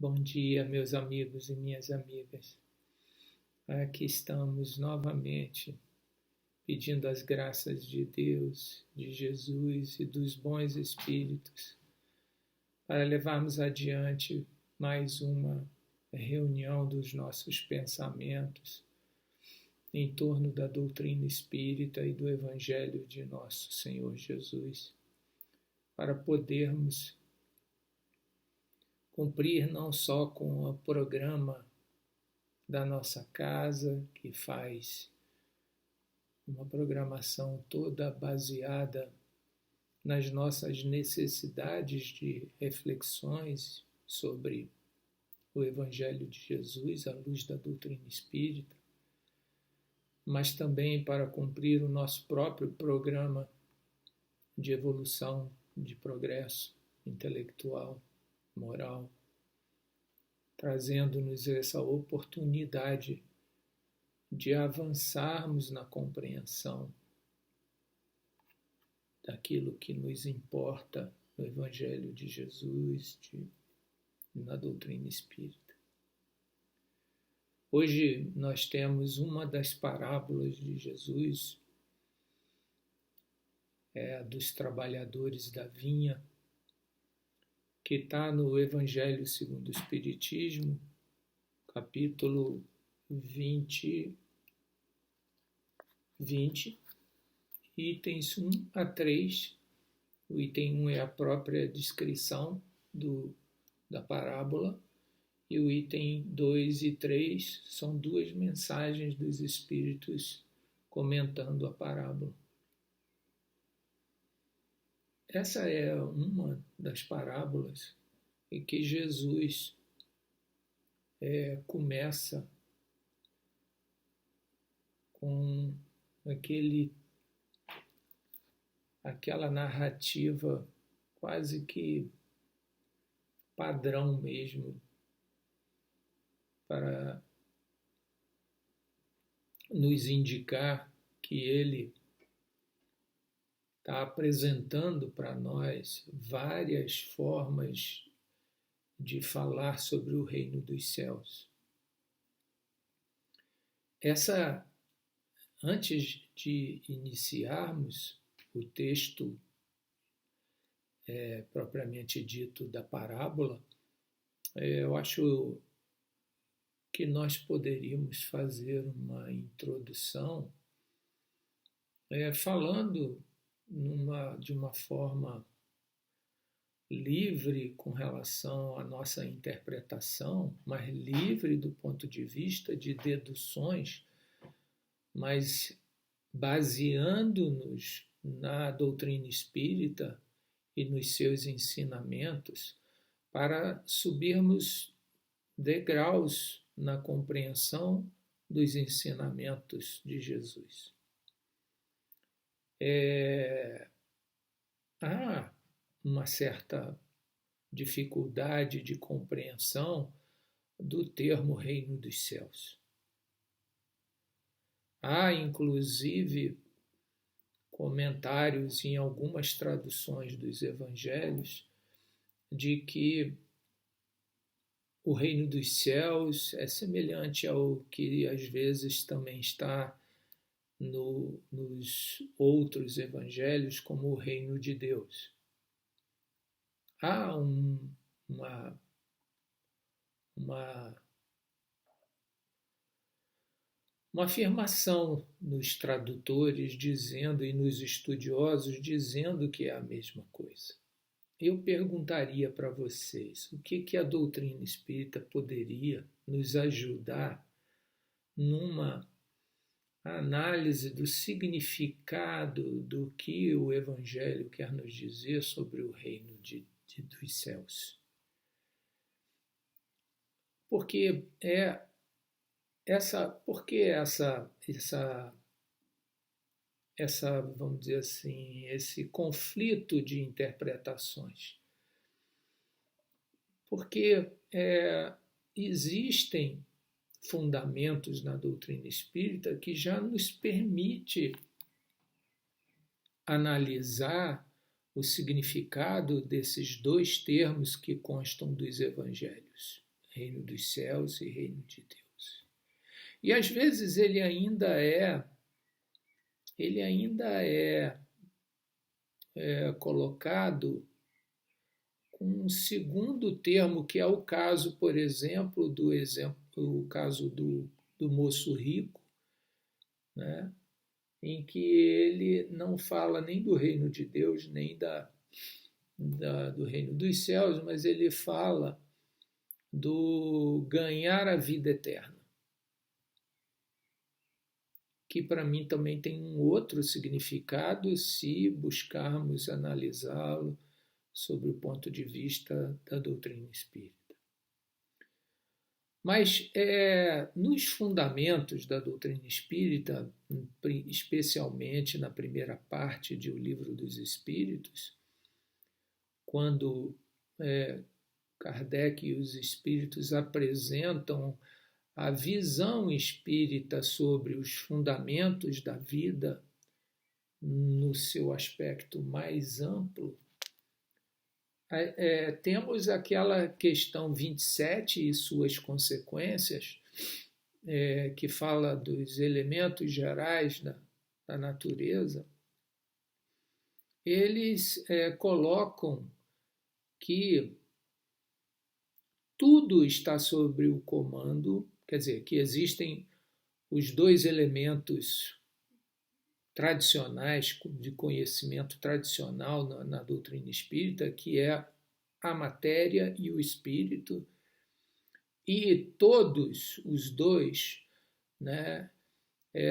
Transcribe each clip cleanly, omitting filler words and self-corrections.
Bom dia, meus amigos e minhas amigas. Aqui estamos novamente pedindo as graças de Deus, de Jesus e dos bons espíritos para levarmos adiante mais uma reunião dos nossos pensamentos em torno da doutrina espírita e do Evangelho de nosso Senhor Jesus, para podermos cumprir não só com o programa da nossa casa, que faz uma programação toda baseada nas nossas necessidades de reflexões sobre o Evangelho de Jesus, à luz da doutrina espírita, mas também para cumprir o nosso próprio programa de evolução, de progresso intelectual, moral, trazendo-nos essa oportunidade de avançarmos na compreensão daquilo que nos importa no Evangelho de Jesus, na doutrina espírita. Hoje nós temos uma das parábolas de Jesus, a dos trabalhadores da vinha, que está no Evangelho segundo o Espiritismo, capítulo 20, itens 1 a 3. O item 1 é a própria descrição da parábola, e o item 2 e 3 são duas mensagens dos Espíritos comentando a parábola. Essa é uma das parábolas em que Jesus começa com aquela narrativa quase que padrão mesmo, para nos indicar que ele está apresentando para nós várias formas de falar sobre o reino dos céus. Antes de iniciarmos o texto propriamente dito da parábola, eu acho que nós poderíamos fazer uma introdução falando de uma forma livre com relação à nossa interpretação, mas livre do ponto de vista de deduções, mas baseando-nos na doutrina espírita e nos seus ensinamentos, para subirmos degraus na compreensão dos ensinamentos de Jesus. Há uma certa dificuldade de compreensão do termo reino dos céus. Há, inclusive, comentários em algumas traduções dos evangelhos de que o reino dos céus é semelhante ao que às vezes também está nos outros evangelhos como o reino de Deus. Há uma afirmação nos tradutores dizendo, e nos estudiosos dizendo que é a mesma coisa. Eu perguntaria para vocês o que a doutrina espírita poderia nos ajudar numa análise do significado do que o Evangelho quer nos dizer sobre o reino dos céus. Porque vamos dizer assim, esse conflito de interpretações. Porque existem fundamentos na doutrina espírita que já nos permite analisar o significado desses dois termos que constam dos evangelhos. reino dos céus e reino de Deus. E às vezes ele ainda é colocado com um segundo termo, que é o caso, por exemplo, o caso do moço rico, né? Em que ele não fala nem do reino de Deus, nem do reino dos céus, mas ele fala do ganhar a vida eterna, que para mim também tem um outro significado se buscarmos analisá-lo sobre o ponto de vista da doutrina espírita. Mas nos fundamentos da doutrina espírita, especialmente na primeira parte de O Livro dos Espíritos, quando Kardec e os espíritos apresentam a visão espírita sobre os fundamentos da vida no seu aspecto mais amplo, temos aquela questão 27 e suas consequências, que fala dos elementos gerais da natureza. Eles colocam que tudo está sob o comando, quer dizer, que existem os dois elementos tradicionais, de conhecimento tradicional na doutrina espírita, que é a matéria e o espírito, e todos os dois, né,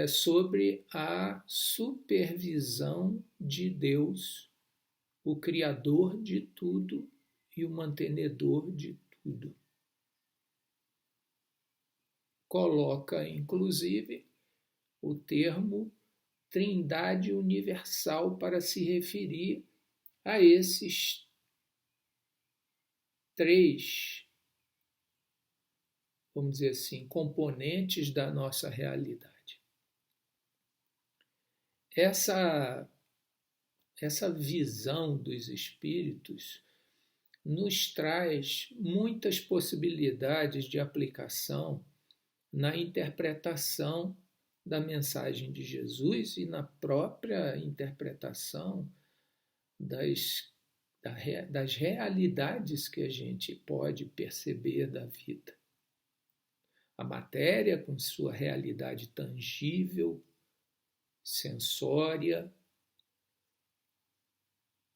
sobre a supervisão de Deus, o Criador de tudo e o mantenedor de tudo. Coloca, inclusive, o termo Trindade Universal para se referir a esses três, vamos dizer assim, componentes da nossa realidade. Essa visão dos espíritos nos traz muitas possibilidades de aplicação na interpretação da mensagem de Jesus e na própria interpretação das realidades que a gente pode perceber da vida. A matéria, com sua realidade tangível, sensória,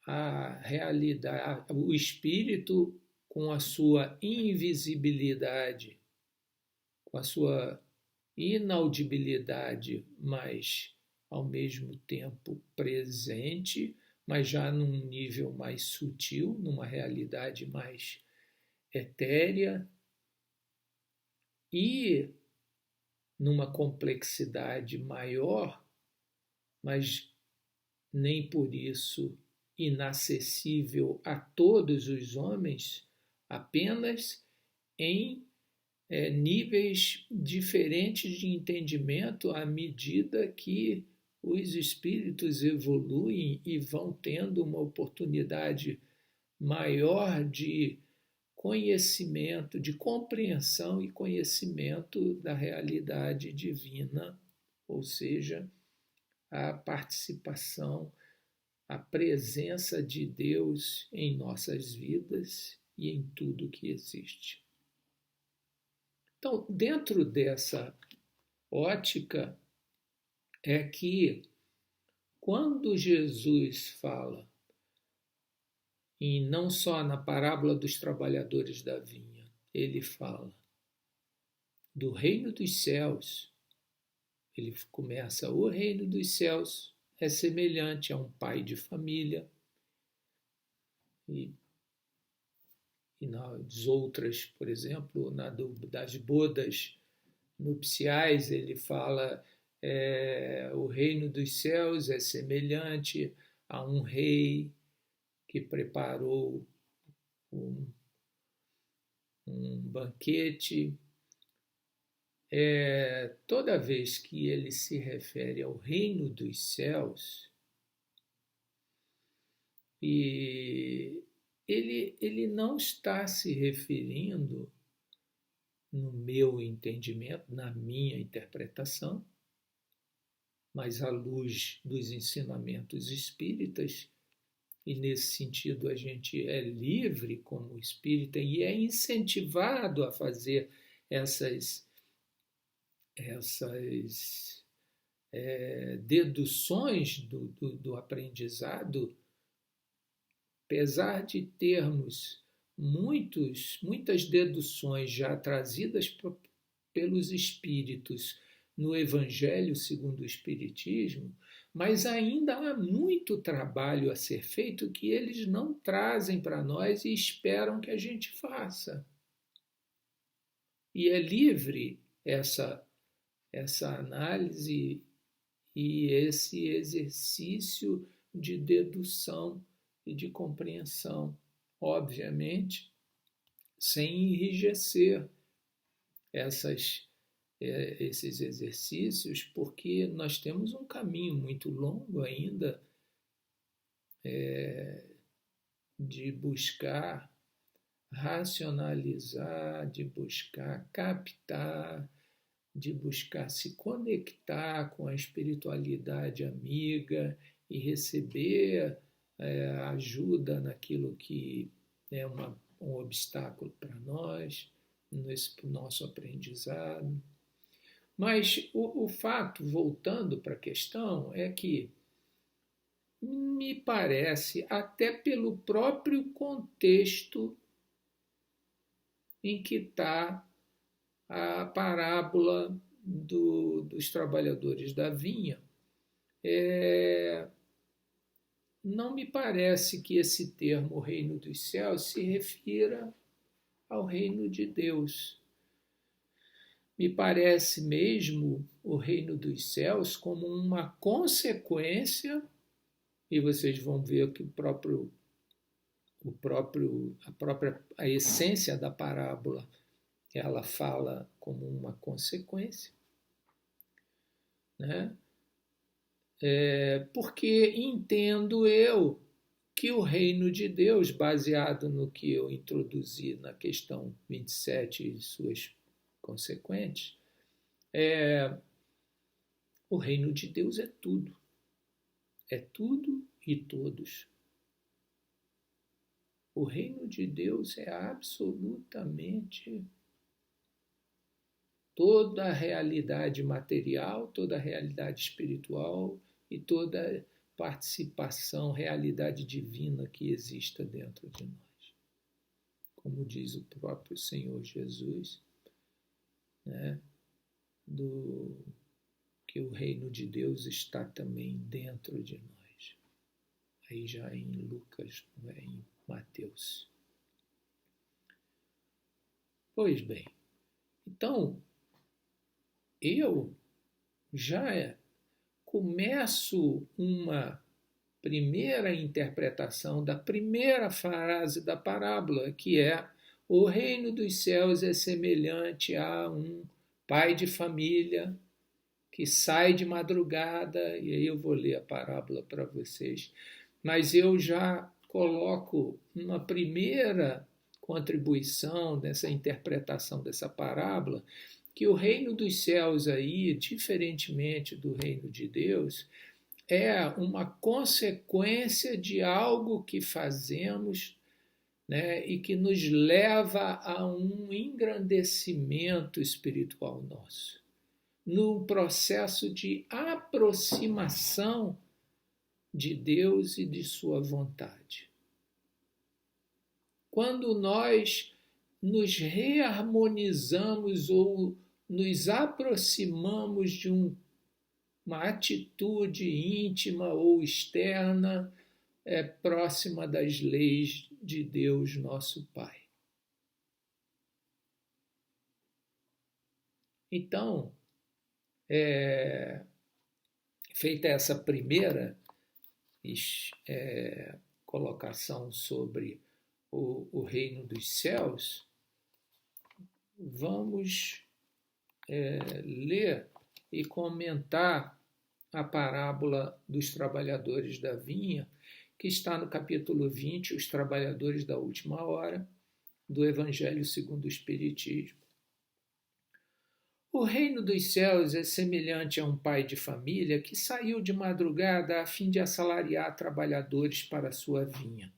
a realidade, o espírito com a sua invisibilidade, com a sua inaudibilidade, mas ao mesmo tempo presente, mas já num nível mais sutil, numa realidade mais etérea e numa complexidade maior, mas nem por isso inacessível a todos os homens, apenas em níveis diferentes de entendimento à medida que os espíritos evoluem e vão tendo uma oportunidade maior de conhecimento, de compreensão e conhecimento da realidade divina, ou seja, a participação, a presença de Deus em nossas vidas e em tudo que existe. Então, dentro dessa ótica, é que quando Jesus fala, e não só na parábola dos trabalhadores da vinha, ele fala do reino dos céus, ele começa, o reino dos céus é semelhante a um pai de família, e nas outras, por exemplo, das bodas nupciais, ele fala o reino dos céus é semelhante a um rei que preparou um banquete. Toda vez que ele se refere ao reino dos céus, e ele não está se referindo no meu entendimento, na minha interpretação, mas à luz dos ensinamentos espíritas, e nesse sentido a gente é livre como espírita e é incentivado a fazer essas deduções do aprendizado, apesar de termos muitas deduções já trazidas pelos espíritos no Evangelho segundo o Espiritismo, mas ainda há muito trabalho a ser feito que eles não trazem para nós e esperam que a gente faça. E é livre essa análise e esse exercício de dedução e de compreensão, obviamente, sem enrijecer esses exercícios, porque nós temos um caminho muito longo ainda de buscar racionalizar, de buscar captar, de buscar se conectar com a espiritualidade amiga e receber ajuda naquilo que é um obstáculo para nós, nesse nosso aprendizado. Mas o fato, voltando para a questão, é que me parece, até pelo próprio contexto em que está a parábola dos trabalhadores da vinha, não me parece que esse termo reino dos céus se refira ao reino de Deus. Me parece mesmo o reino dos céus como uma consequência, e vocês vão ver que a essência da parábola, ela fala como uma consequência, né? Porque entendo eu que o reino de Deus, baseado no que eu introduzi na questão 27 e suas consequentes, o reino de Deus é tudo e todos. O reino de Deus é absolutamente toda a realidade material, toda a realidade espiritual e toda participação, realidade divina que exista dentro de nós. Como diz o próprio Senhor Jesus, né, que o reino de Deus está também dentro de nós. Aí já em Lucas, em Mateus. Pois bem, então eu já começo uma primeira interpretação da primeira frase da parábola, que é: o reino dos céus é semelhante a um pai de família que sai de madrugada, e aí eu vou ler a parábola para vocês, mas eu já coloco uma primeira contribuição dessa interpretação dessa parábola, que o reino dos céus aí, diferentemente do reino de Deus, é uma consequência de algo que fazemos, né, e que nos leva a um engrandecimento espiritual nosso, num processo de aproximação de Deus e de sua vontade. Quando nós nos reharmonizamos ou nos aproximamos de uma atitude íntima ou externa próxima das leis de Deus, nosso Pai. Então, feita essa primeira colocação sobre o reino dos céus, vamos ler e comentar a parábola dos trabalhadores da vinha, que está no capítulo 20, os trabalhadores da última hora, do Evangelho segundo o Espiritismo. O reino dos céus é semelhante a um pai de família que saiu de madrugada a fim de assalariar trabalhadores para a sua vinha.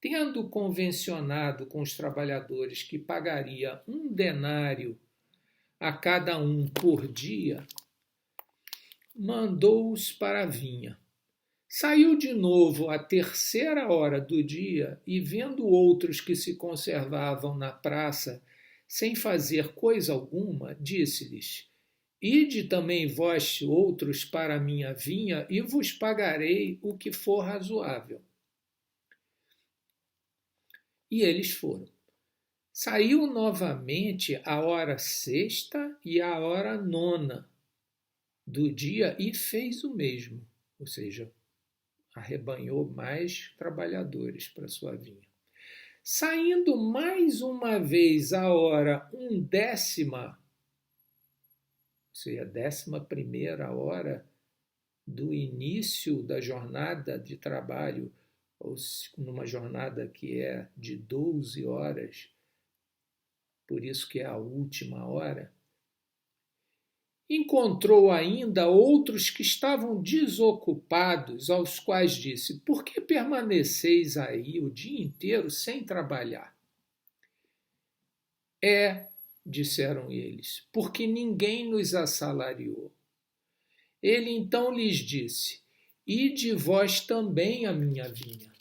Tendo convencionado com os trabalhadores que pagaria 1 denário a cada um por dia, mandou-os para a vinha. Saiu de novo à 3ª hora do dia e, vendo outros que se conservavam na praça sem fazer coisa alguma, disse-lhes: Ide também vós outros para a minha vinha e vos pagarei o que for razoável. E eles foram. Saiu novamente a 6ª e a 9ª do dia e fez o mesmo, ou seja, arrebanhou mais trabalhadores para sua vinha. Saindo mais uma vez a 1/10, ou seja, a 11ª hora do início da jornada de trabalho, ou numa jornada que é de 12 horas, por isso que é a última hora, encontrou ainda outros que estavam desocupados, aos quais disse: Por que permaneceis aí o dia inteiro sem trabalhar? Disseram eles, porque ninguém nos assalariou. Ele então lhes disse: Ide vós também à minha vinha.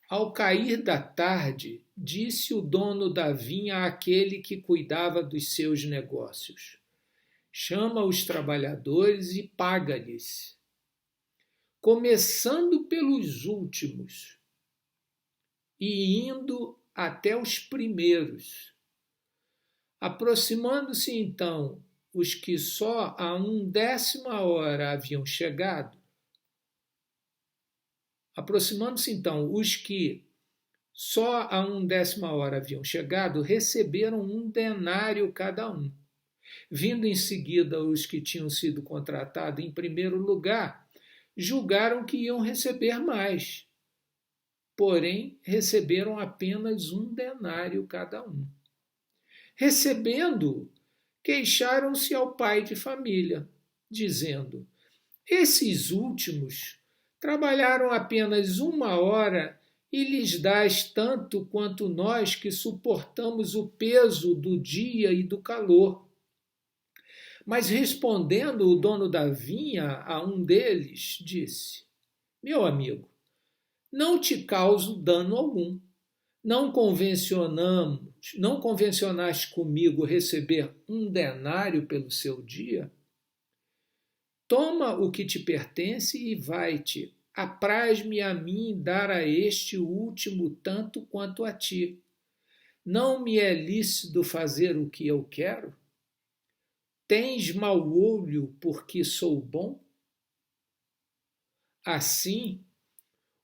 Ao cair da tarde, disse o dono da vinha àquele que cuidava dos seus negócios: Chama os trabalhadores e paga-lhes, começando pelos últimos e indo até os primeiros. Aproximando-se então os que só a 1/10 hora haviam chegado, receberam 1 denário cada um. Vindo em seguida os que tinham sido contratados em primeiro lugar, julgaram que iam receber mais, porém receberam apenas 1 denário cada um. Recebendo, queixaram-se ao pai de família, dizendo: Esses últimos trabalharam apenas 1 hora e lhes dás tanto quanto nós que suportamos o peso do dia e do calor. Mas respondendo o dono da vinha a um deles, disse: Meu amigo, não te causo dano algum. Não convencionaste comigo receber 1 denário pelo seu dia? Toma o que te pertence e vai-te. Apraz-me a mim dar a este o último tanto quanto a ti. Não me é lícito fazer o que eu quero? Tens mau olho porque sou bom? Assim,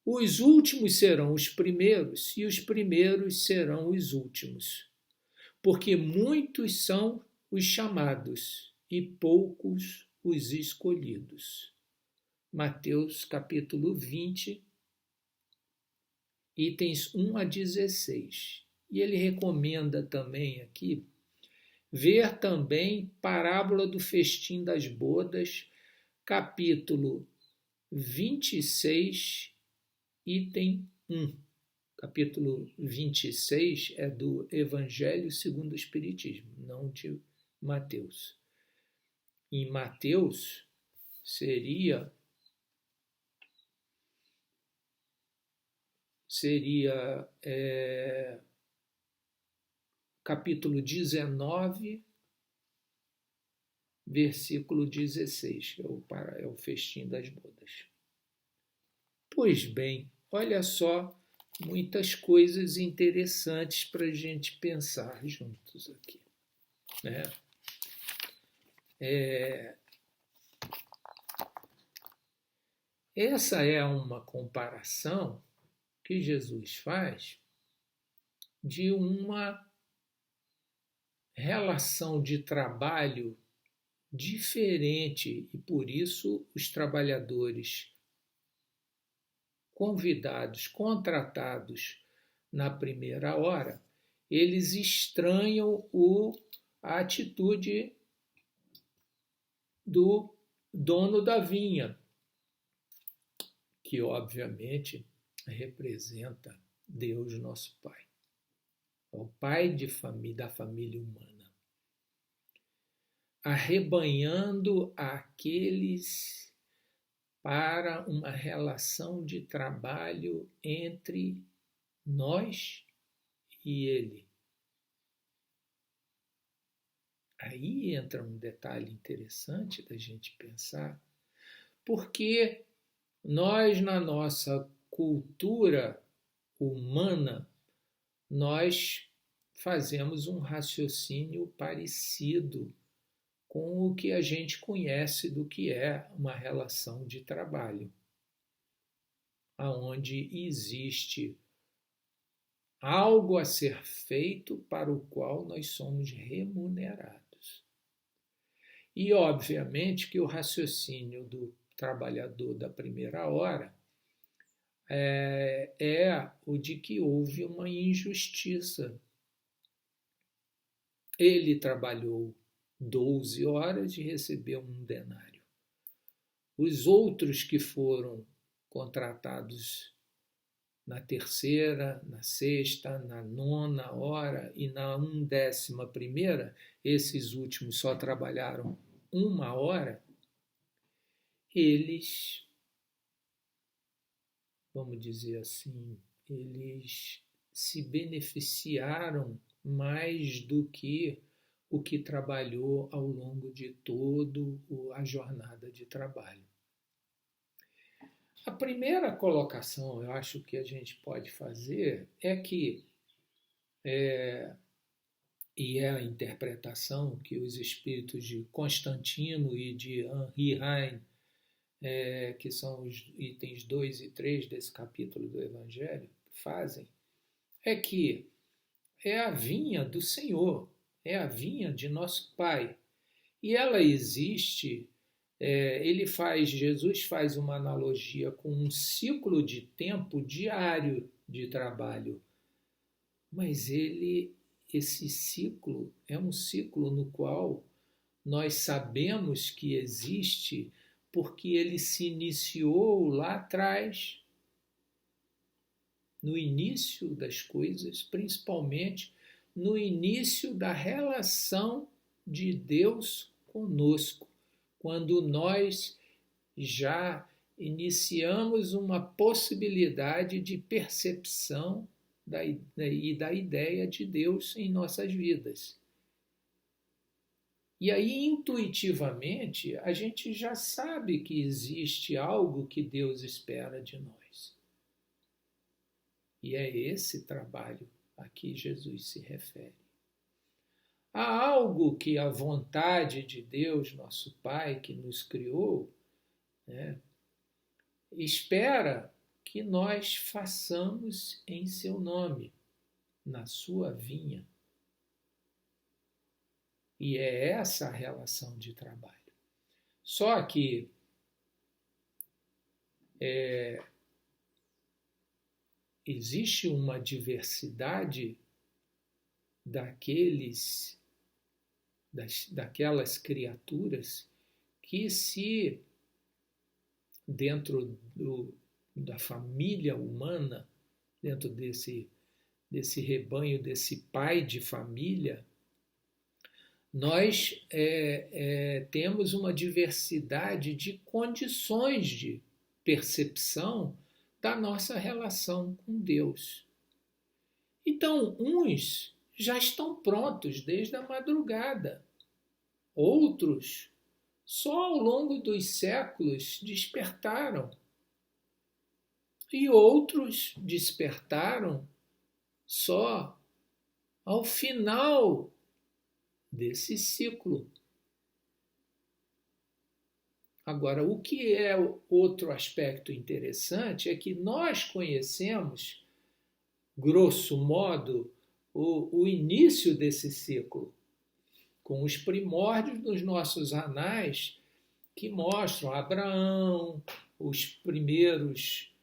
os últimos serão os primeiros e os primeiros serão os últimos. Porque muitos são os chamados e poucos os escolhidos. Mateus capítulo 20, itens 1 a 16. E ele recomenda também aqui ver também Parábola do Festim das Bodas, capítulo 26, item 1. Capítulo 26 é do Evangelho segundo o Espiritismo, não de Mateus. Em Mateus seria capítulo 19, versículo 16, que é o festim das bodas. Pois bem, olha só, muitas coisas interessantes para a gente pensar juntos aqui, né? Essa é uma comparação que Jesus faz de uma relação de trabalho diferente e, por isso, os trabalhadores convidados, contratados na primeira hora, eles estranham a atitude do dono da vinha, que obviamente representa Deus, nosso Pai, o Pai da família humana, arrebanhando aqueles para uma relação de trabalho entre nós e Ele. Aí entra um detalhe interessante da gente pensar, porque nós, na nossa cultura humana, nós fazemos um raciocínio parecido com o que a gente conhece do que é uma relação de trabalho, aonde existe algo a ser feito para o qual nós somos remunerados. E, obviamente, que o raciocínio do trabalhador da primeira hora é o de que houve uma injustiça. Ele trabalhou 12 horas e recebeu um denário. Os outros que foram contratados na terceira, na sexta, na nona hora e na 11ª, esses últimos só trabalharam 1 hora, eles, vamos dizer assim, eles se beneficiaram mais do que o que trabalhou ao longo de toda a jornada de trabalho. A primeira colocação, eu acho que a gente pode fazer é que, e é a interpretação que os espíritos de Constantino e de Henri Heine, que são os itens 2 e 3 desse capítulo do Evangelho, fazem, é que é a vinha do Senhor, é a vinha de nosso Pai. E ela existe, Jesus faz uma analogia com um ciclo de tempo diário de trabalho. Mas esse ciclo é um ciclo no qual nós sabemos que existe porque ele se iniciou lá atrás, no início das coisas, principalmente no início da relação de Deus conosco, quando nós já iniciamos uma possibilidade de percepção da ideia de Deus em nossas vidas. E aí, intuitivamente, a gente já sabe que existe algo que Deus espera de nós. E é esse trabalho a que Jesus se refere. Há algo que a vontade de Deus, nosso Pai, que nos criou, espera que nós façamos em seu nome, na sua vinha. E é essa a relação de trabalho. Só que existe uma diversidade daquelas criaturas que dentro da família humana, dentro desse rebanho, desse pai de família, nós temos uma diversidade de condições de percepção da nossa relação com Deus. Então, uns já estão prontos desde a madrugada. Outros, só ao longo dos séculos, despertaram. E outros despertaram só ao final desse ciclo. Agora, o que é outro aspecto interessante é que nós conhecemos, grosso modo, o início desse ciclo, com os primórdios dos nossos anais que mostram Abraão, os primeiros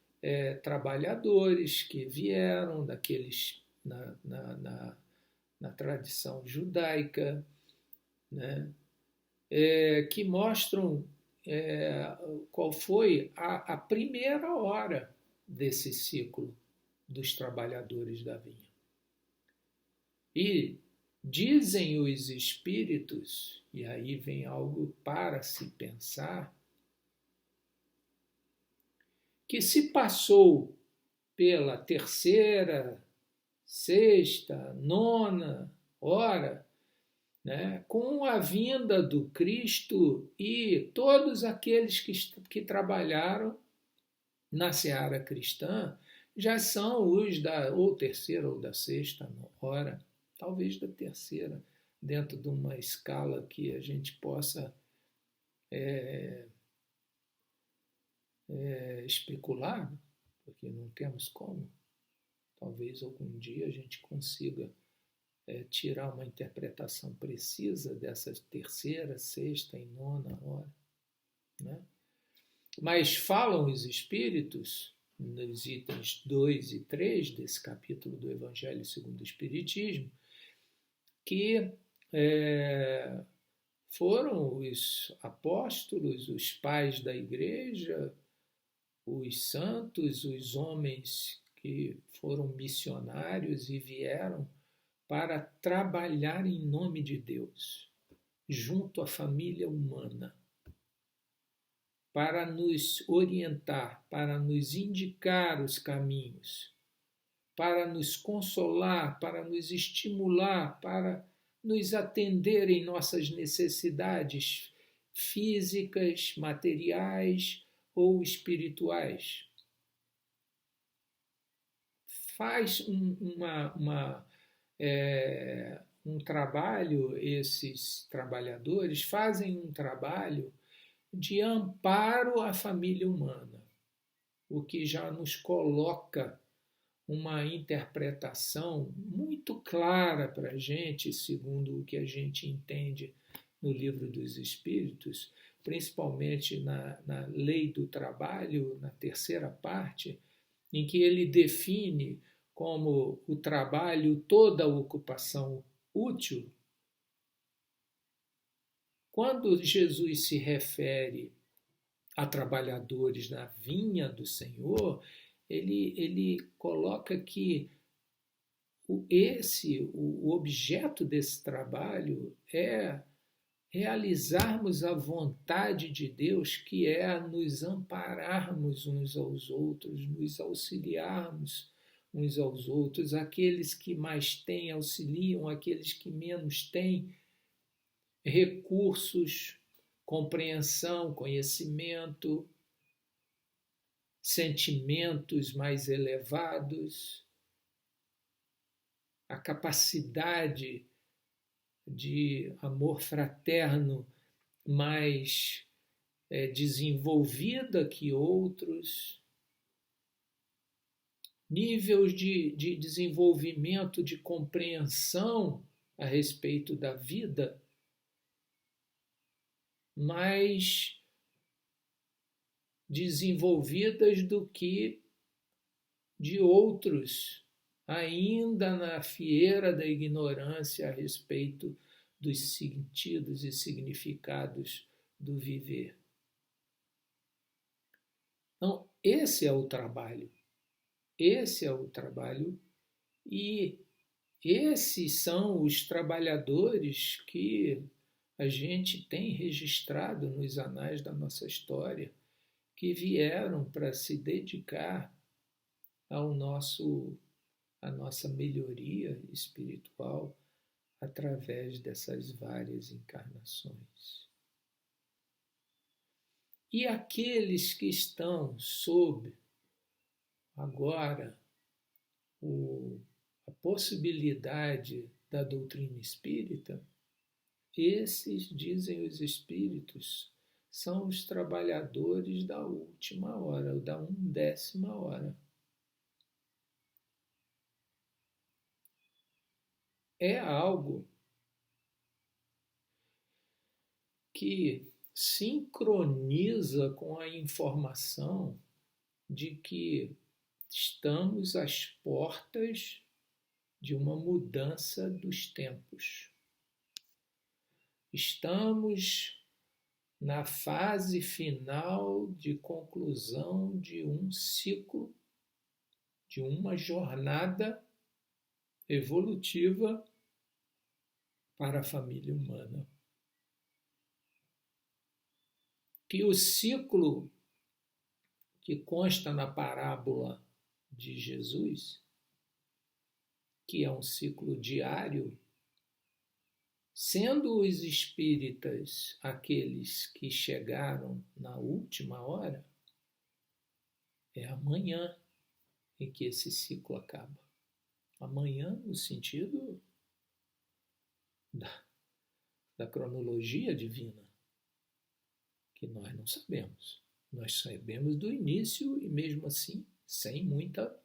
trabalhadores que vieram daqueles na tradição judaica, né? Que mostram qual foi a primeira hora desse ciclo dos trabalhadores da vinha. E dizem os espíritos, e aí vem algo para se pensar, que se passou pela terceira, sexta, nona hora, né, com a vinda do Cristo e todos aqueles que trabalharam na seara cristã já são os da ou terceira ou da sexta hora, talvez da terceira, dentro de uma escala que a gente possa especular, porque não temos como. Talvez algum dia a gente consiga tirar uma interpretação precisa dessa terceira, sexta e nona hora, né? Mas falam os espíritos, nos itens 2 e 3 desse capítulo do Evangelho segundo o Espiritismo, que foram os apóstolos, os pais da igreja, os santos, os homens que foram missionários e vieram para trabalhar em nome de Deus, junto à família humana, para nos orientar, para nos indicar os caminhos, para nos consolar, para nos estimular, para nos atender em nossas necessidades físicas, materiais ou espirituais. Faz um trabalho, esses trabalhadores fazem um trabalho de amparo à família humana, o que já nos coloca uma interpretação muito clara para a gente, segundo o que a gente entende no Livro dos Espíritos, principalmente na Lei do Trabalho, na terceira parte, em que ele define como o trabalho toda ocupação útil. Quando Jesus se refere a trabalhadores na vinha do Senhor, ele coloca que o objeto desse trabalho é realizarmos a vontade de Deus, que é nos ampararmos uns aos outros, nos auxiliarmos uns aos outros, aqueles que mais têm auxiliam, aqueles que menos têm recursos, compreensão, conhecimento, sentimentos mais elevados, a capacidade de amor fraterno mais desenvolvida que outros, níveis de desenvolvimento, de compreensão a respeito da vida mais desenvolvidas do que de outros, ainda na fieira da ignorância a respeito dos sentidos e significados do viver. Então, esse é o trabalho. Esse é o trabalho e esses são os trabalhadores que a gente tem registrado nos anais da nossa história, que vieram para se dedicar à nossa melhoria espiritual através dessas várias encarnações. E aqueles que estão sob agora a possibilidade da doutrina espírita, esses, dizem os espíritos, são os trabalhadores da última hora, ou da 1/10 hora. É algo que sincroniza com a informação de que estamos às portas de uma mudança dos tempos. Estamos na fase final de conclusão de um ciclo, de uma jornada evolutiva para a família humana. Que o ciclo que consta na parábola de Jesus, que é um ciclo diário, sendo os espíritas aqueles que chegaram na última hora, é amanhã em que esse ciclo acaba. Amanhã, no sentido da cronologia divina, que nós não sabemos. Nós sabemos do início e, mesmo assim, sem muita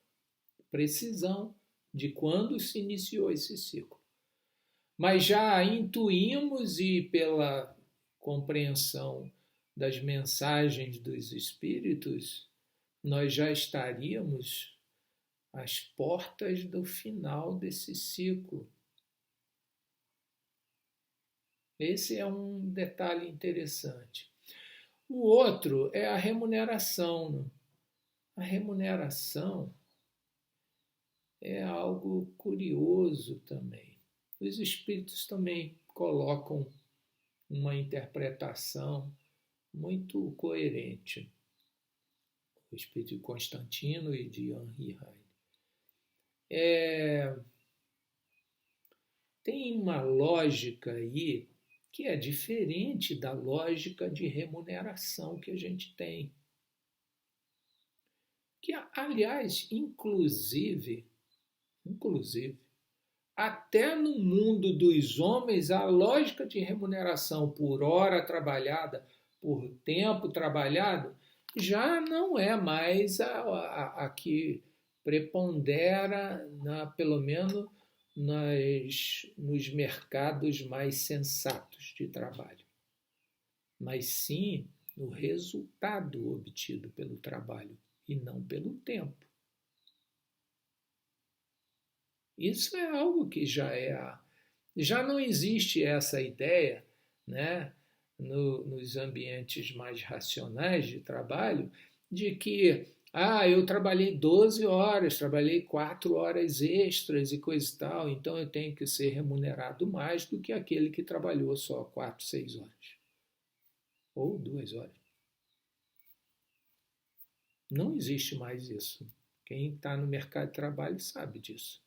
precisão de quando se iniciou esse ciclo. Mas já intuímos, e pela compreensão das mensagens dos Espíritos, nós já estaríamos às portas do final desse ciclo. Esse é um detalhe interessante. O outro é a remuneração. A remuneração é algo curioso também. Os espíritos também colocam uma interpretação muito coerente. O espírito de Constantino e de Henri Heine. Tem uma lógica aí que é diferente da lógica de remuneração que a gente tem. Que, aliás, inclusive, até no mundo dos homens, a lógica de remuneração por hora trabalhada, por tempo trabalhado, já não é mais a que prepondera, pelo menos nos mercados mais sensatos de trabalho, mas sim no resultado obtido pelo trabalho e não pelo tempo. Isso é algo que já não existe essa ideia, né, nos ambientes mais racionais de trabalho, de que eu trabalhei 12 horas, trabalhei 4 horas extras e coisa e tal, então eu tenho que ser remunerado mais do que aquele que trabalhou só 4, 6 horas. Ou 2 horas. Não existe mais isso. Quem está no mercado de trabalho sabe disso.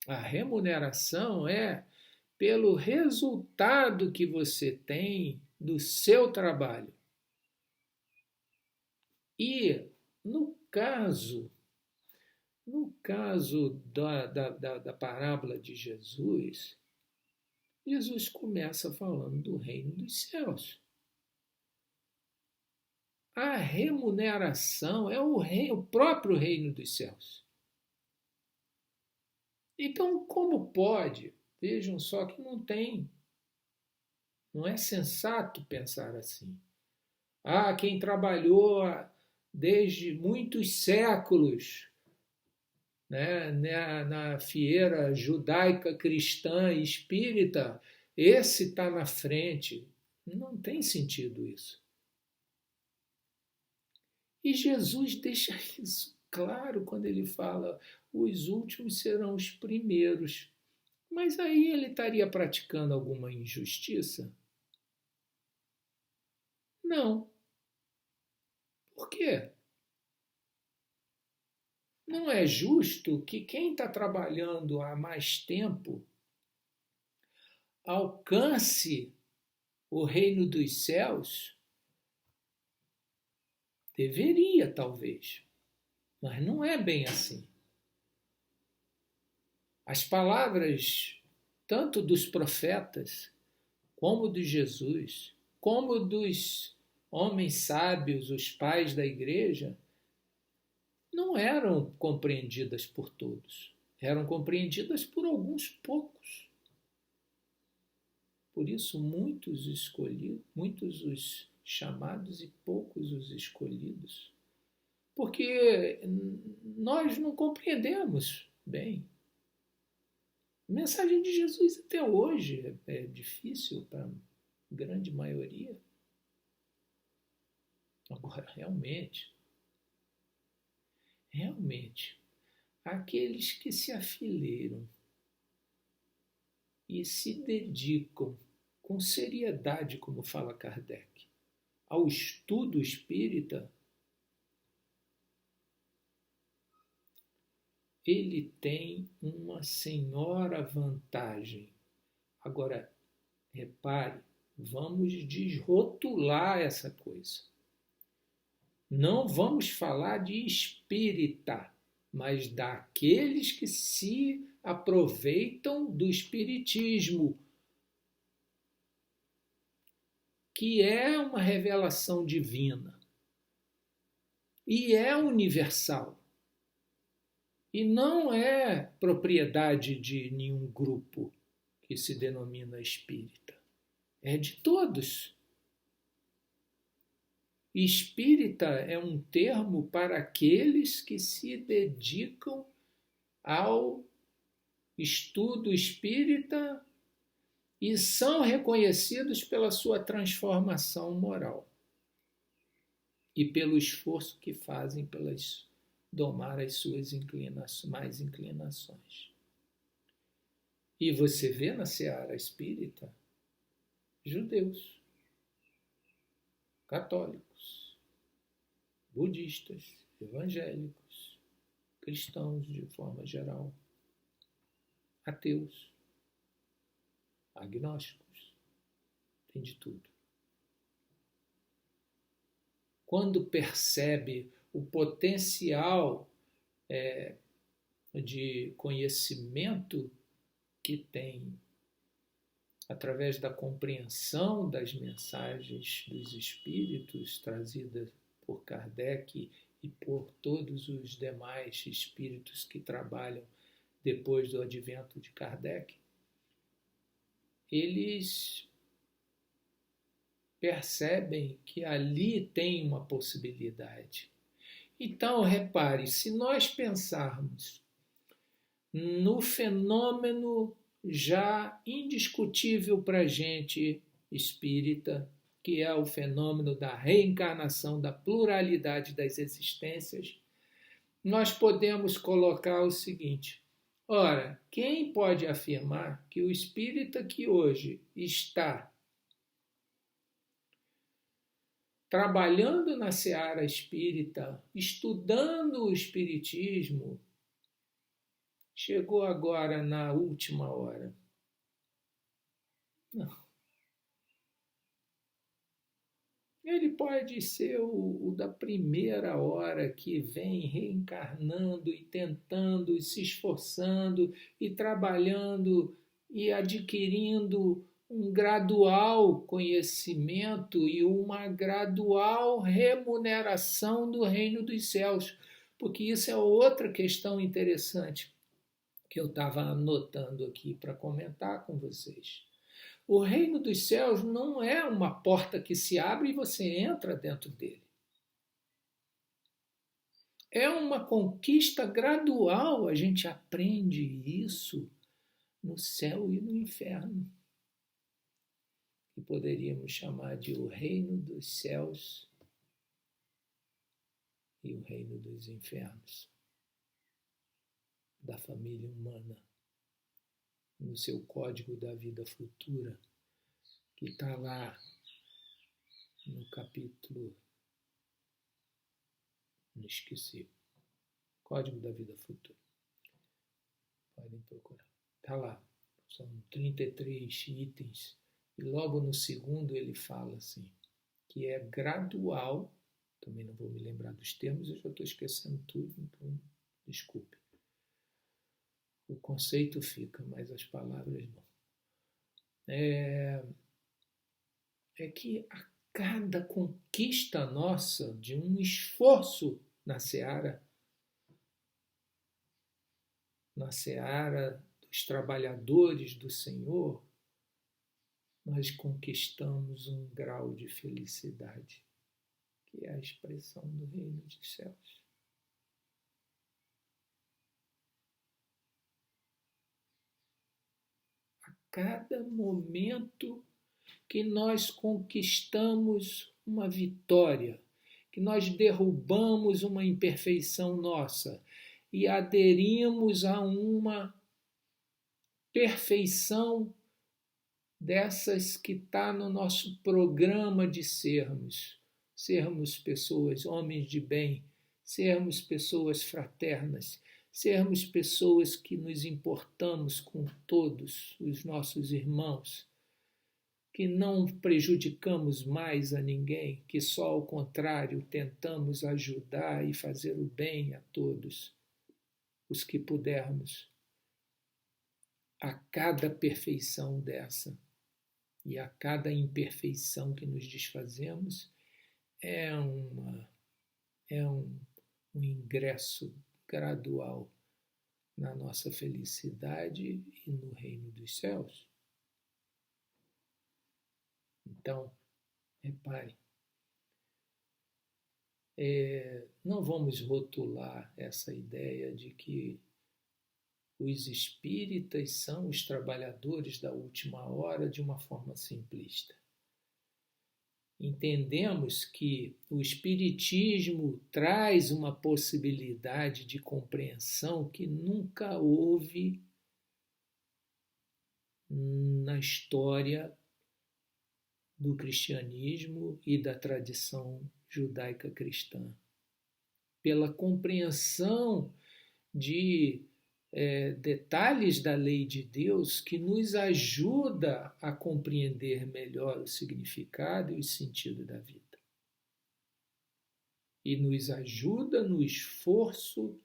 A remuneração é pelo resultado que você tem do seu trabalho. E no caso da parábola de Jesus, Jesus começa falando do reino dos céus. A remuneração é o próprio reino dos céus. Então, como pode? Vejam só que não é sensato pensar assim. Quem trabalhou desde muitos séculos, né, na fieira judaica, cristã e espírita, esse está na frente. Não tem sentido isso. E Jesus deixa isso claro quando ele fala: os últimos serão os primeiros. Mas aí ele estaria praticando alguma injustiça? Não. Por quê? Não é justo que quem está trabalhando há mais tempo alcance o reino dos céus? Deveria, talvez, mas não é bem assim. As palavras, tanto dos profetas, como de Jesus, como dos homens sábios, os pais da igreja, não eram compreendidas por todos. Eram compreendidas por alguns poucos. Por isso, muitos os chamados e poucos os escolhidos. porque nós não compreendemos bem. A mensagem de Jesus até hoje é difícil para a grande maioria. Agora, realmente, aqueles que se afileiram e se dedicam com seriedade, como fala Kardec, ao estudo espírita, ele tem uma senhora vantagem. Agora, repare, vamos desrotular essa coisa. Não vamos falar de espírita, mas daqueles que se aproveitam do espiritismo, que é uma revelação divina e é universal. E não é propriedade de nenhum grupo que se denomina espírita. É de todos. Espírita é um termo para aqueles que se dedicam ao estudo espírita e são reconhecidos pela sua transformação moral e pelo esforço que fazem pelas domar as suas mais inclinações. E você vê na seara espírita judeus, católicos, budistas, evangélicos, cristãos de forma geral, ateus, agnósticos, tem de tudo. Quando percebe o potencial de conhecimento que tem através da compreensão das mensagens dos espíritos trazidas por Kardec e por todos os demais espíritos que trabalham depois do advento de Kardec, eles percebem que ali tem uma possibilidade. Então, repare, se nós pensarmos no fenômeno já indiscutível para a gente espírita, que é o fenômeno da reencarnação, da pluralidade das existências, nós podemos colocar o seguinte: ora, quem pode afirmar que o espírita que hoje está trabalhando na seara espírita, estudando o espiritismo, chegou agora na última hora? Não. Ele pode ser o da primeira hora, que vem reencarnando e tentando, e se esforçando, e trabalhando, e adquirindo um gradual conhecimento e uma gradual remuneração do reino dos céus. Porque isso é outra questão interessante que eu estava anotando aqui para comentar com vocês. O reino dos céus não é uma porta que se abre e você entra dentro dele. É uma conquista gradual, a gente aprende isso no céu e no inferno, que poderíamos chamar de o reino dos céus e o reino dos infernos, da família humana, no seu código da vida futura, que está lá no capítulo, não esqueci, Código da Vida Futura. Podem procurar. Está lá, são 33 itens, e logo no segundo ele fala assim, que é gradual, também não vou me lembrar dos termos, eu já estou esquecendo tudo, então desculpe. O conceito fica, mas as palavras não. É que a cada conquista nossa de um esforço na seara dos trabalhadores do Senhor, nós conquistamos um grau de felicidade, que é a expressão do reino dos céus. cada momento que nós conquistamos uma vitória, que nós derrubamos uma imperfeição nossa e aderimos a uma perfeição dessas que está no nosso programa de sermos pessoas, homens de bem, sermos pessoas fraternas, sermos pessoas que nos importamos com todos os nossos irmãos, que não prejudicamos mais a ninguém, que só ao contrário tentamos ajudar e fazer o bem a todos os que pudermos. A cada perfeição dessa e a cada imperfeição que nos desfazemos é um ingresso gradual na nossa felicidade e no reino dos céus. Então, repare, não vamos rotular essa ideia de que os espíritas são os trabalhadores da última hora de uma forma simplista. Entendemos que o espiritismo traz uma possibilidade de compreensão que nunca houve na história do cristianismo e da tradição judaica cristã. Pela compreensão de detalhes da lei de Deus que nos ajuda a compreender melhor o significado e o sentido da vida. E nos ajuda no esforço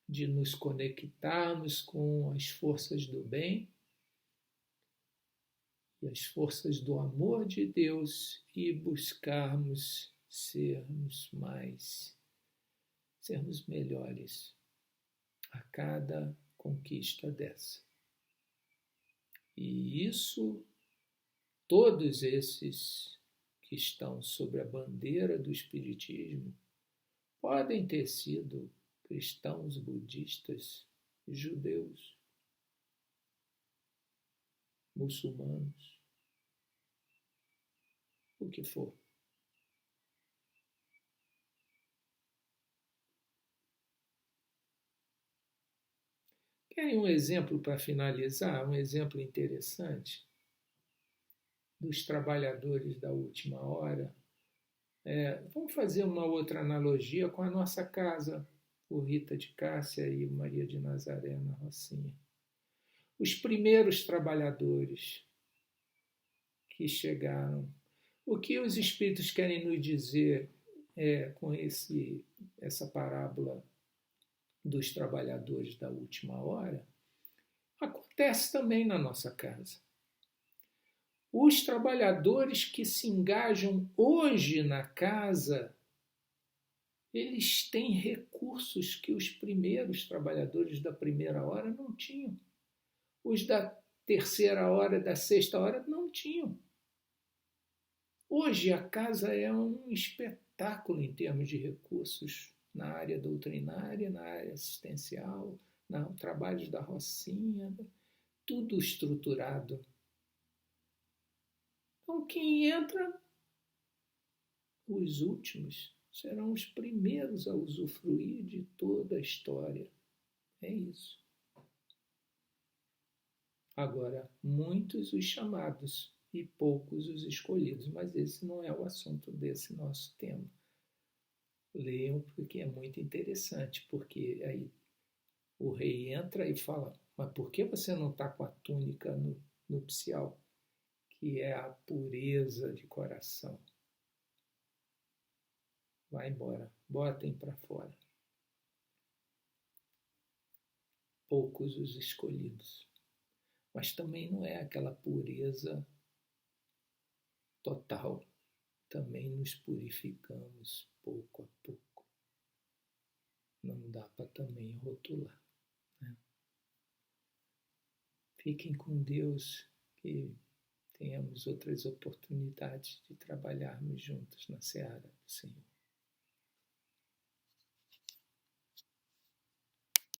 de nos conectarmos com as forças do bem e as forças do amor de Deus e buscarmos sermos melhores a cada conquista dessa. E isso, todos esses que estão sob a bandeira do Espiritismo podem ter sido cristãos, budistas, judeus, muçulmanos, o que for. Querem um exemplo para finalizar? Um exemplo interessante dos trabalhadores da última hora? Vamos fazer uma outra analogia com a nossa casa, o Rita de Cássia e Maria de Nazaré na Rocinha. Os primeiros trabalhadores que chegaram. O que os espíritos querem nos dizer com essa parábola dos trabalhadores da última hora, acontece também na nossa casa. Os trabalhadores que se engajam hoje na casa, eles têm recursos que os primeiros trabalhadores da primeira hora não tinham. Os da terceira hora, da sexta hora, não tinham. Hoje a casa é um espetáculo em termos de recursos na área doutrinária, na área assistencial, nos trabalhos da Rocinha, tudo estruturado. Então, quem entra, os últimos, serão os primeiros a usufruir de toda a história. É isso. Agora, muitos os chamados e poucos os escolhidos, mas esse não é o assunto desse nosso tema. Leiam porque é muito interessante, porque aí o rei entra e fala, mas por que você não está com a túnica nupcial, que é a pureza de coração? Vai embora, botem para fora. Poucos os escolhidos. Mas também não é aquela pureza total. Também nos purificamos pouco a pouco. Não dá para também rotular. Né? Fiquem com Deus, que tenhamos outras oportunidades de trabalharmos juntos na seara do Senhor.